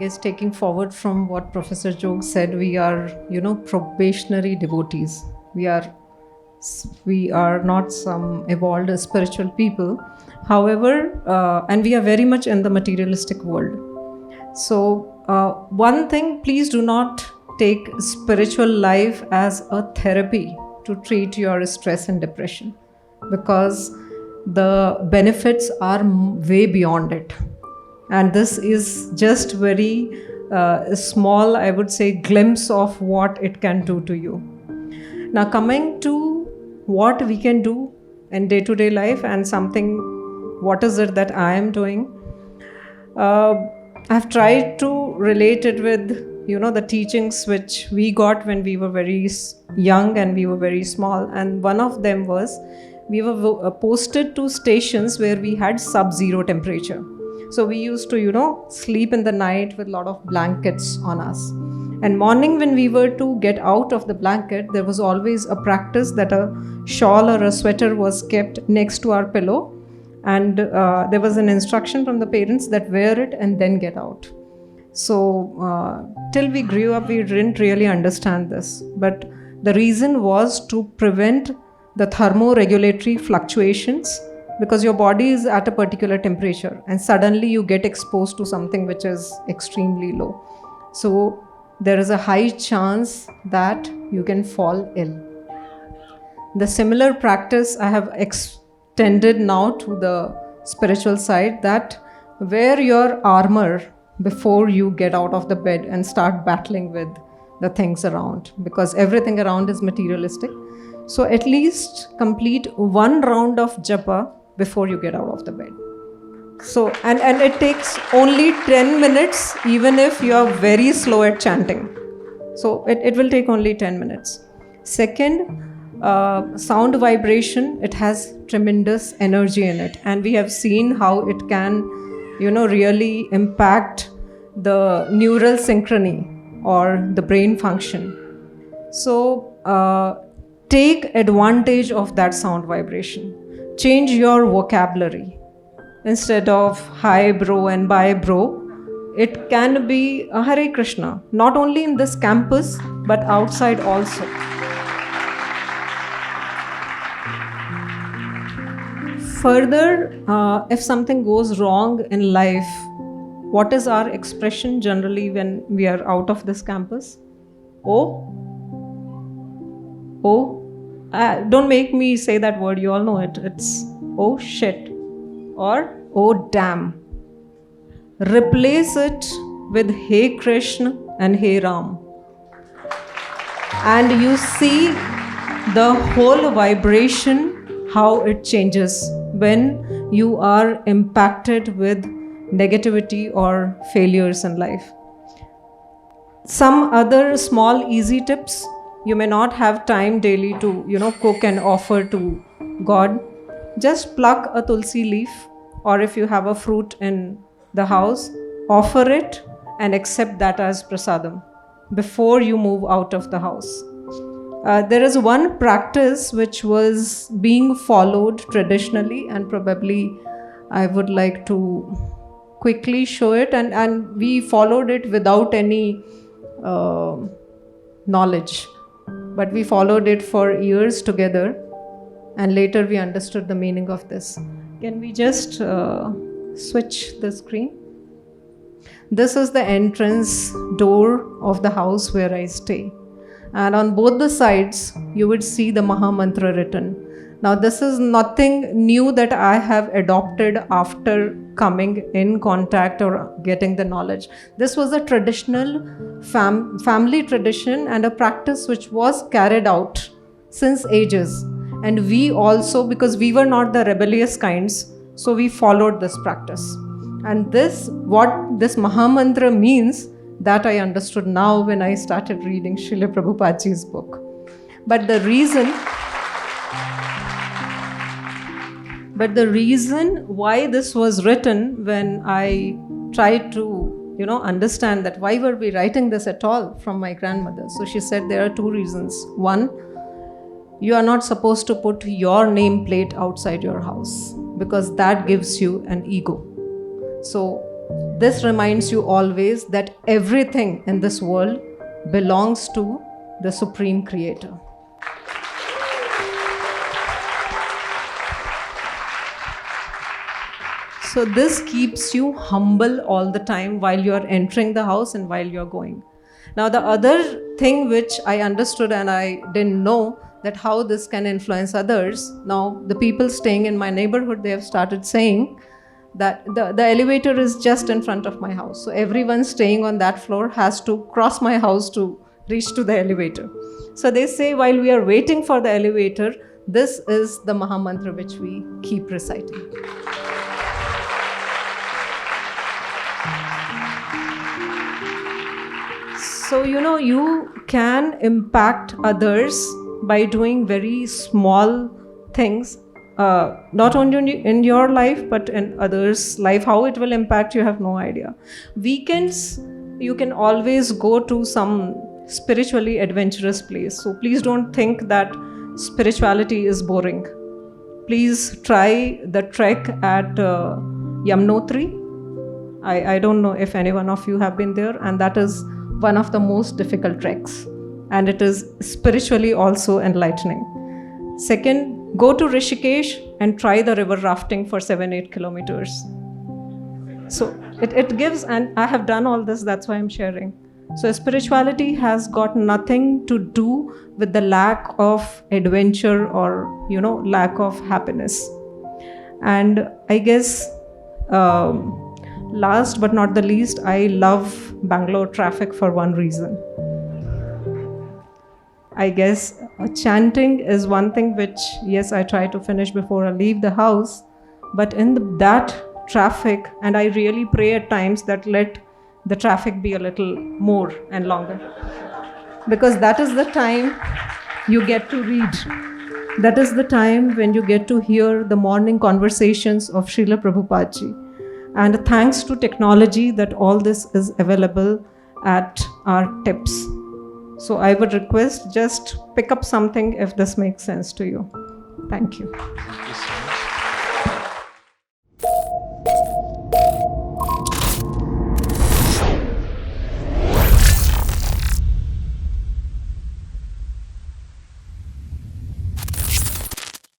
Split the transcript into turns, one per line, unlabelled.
guess taking forward from what Professor Jog said, we are, probationary devotees. We are not some evolved spiritual people. However, and we are very much in the materialistic world. So, one thing, please do not take spiritual life as a therapy to treat your stress and depression, because the benefits are way beyond it. And this is just very small, I would say, glimpse of what it can do to you. Now, coming to what we can do in day-to-day life and something, what is it that I am doing? I've tried to relate it with, the teachings which we got when we were very young and we were very small. And one of them was, we were posted to stations where we had sub-zero temperature. So we used to, sleep in the night with a lot of blankets on us. And morning when we were to get out of the blanket, there was always a practice that a shawl or a sweater was kept next to our pillow. And there was an instruction from the parents that wear it and then get out. So till we grew up, we didn't really understand this. But the reason was to prevent the thermoregulatory fluctuations, because your body is at a particular temperature and suddenly you get exposed to something which is extremely low. So there is a high chance that you can fall ill. The similar practice I have extended now to the spiritual side, that wear your armor before you get out of the bed and start battling with the things around, because everything around is materialistic. So at least complete one round of japa before you get out of the bed. So, and it takes only 10 minutes, even if you are very slow at chanting. So it will take only 10 minutes. Second, sound vibration, it has tremendous energy in it. And we have seen how it can, really impact the neural synchrony or the brain function. So take advantage of that sound vibration. Change your vocabulary. Instead of hi bro and bye bro, it can be a Hare Krishna, not only in this campus, but outside also. Further, if something goes wrong in life, what is our expression generally when we are out of this campus? Oh, don't make me say that word, you all know it. It's oh shit or oh damn. Replace it with Hey Krishna and Hey Ram. And you see the whole vibration, how it changes when you are impacted with negativity or failures in life. Some other small easy tips. You may not have time daily to, cook and offer to God. Just pluck a tulsi leaf, or if you have a fruit in the house, offer it and accept that as prasadam before you move out of the house. There is one practice which was being followed traditionally, and probably I would like to quickly show it, and we followed it without any knowledge. But we followed it for years together, and later we understood the meaning of this. Can we just switch the screen? This is the entrance door of the house where I stay. And on both the sides, you would see the Maha Mantra written. Now, this is nothing new that I have adopted after coming in contact or getting the knowledge. This was a traditional family tradition and a practice which was carried out since ages. And we also, because we were not the rebellious kinds, so we followed this practice. And this, what this Mahamantra means, that I understood now when I started reading Srila Prabhupada Ji's book. But the reason why this was written, when I tried to, understand that why were we writing this at all from my grandmother. So she said there are two reasons. One, you are not supposed to put your nameplate outside your house, because that gives you an ego. So This reminds you always that everything in this world belongs to the Supreme Creator. So this keeps you humble all the time while you are entering the house and while you are going. Now the other thing which I understood and I didn't know, that how this can influence others. Now the people staying in my neighborhood, they have started saying that the elevator is just in front of my house. So everyone staying on that floor has to cross my house to reach to the elevator. So they say while we are waiting for the elevator, this is the Maha Mantra which we keep reciting. So, you can impact others by doing very small things, not only in your life, but in others' life. How it will impact, you have no idea. Weekends, you can always go to some spiritually adventurous place. So please don't think that spirituality is boring. Please try the trek at Yamunotri. I don't know if any one of you have been there, and that is one of the most difficult treks, and it is spiritually also enlightening. Second, go to Rishikesh and try the river rafting for 7-8 kilometers. So it gives, and I have done all this, that's why I'm sharing. So spirituality has got nothing to do with the lack of adventure or lack of happiness. And I guess last but not the least, I love Bangalore traffic for one reason. I guess chanting is one thing which, yes, I try to finish before I leave the house, but in that traffic, and I really pray at times that let the traffic be a little more and longer, because that is the time you get to read. That is the time when you get to hear the morning conversations of Srila Prabhupada Ji. And thanks to technology that all this is available at our tips. So I would request, just pick up something if this makes sense to you. Thank you.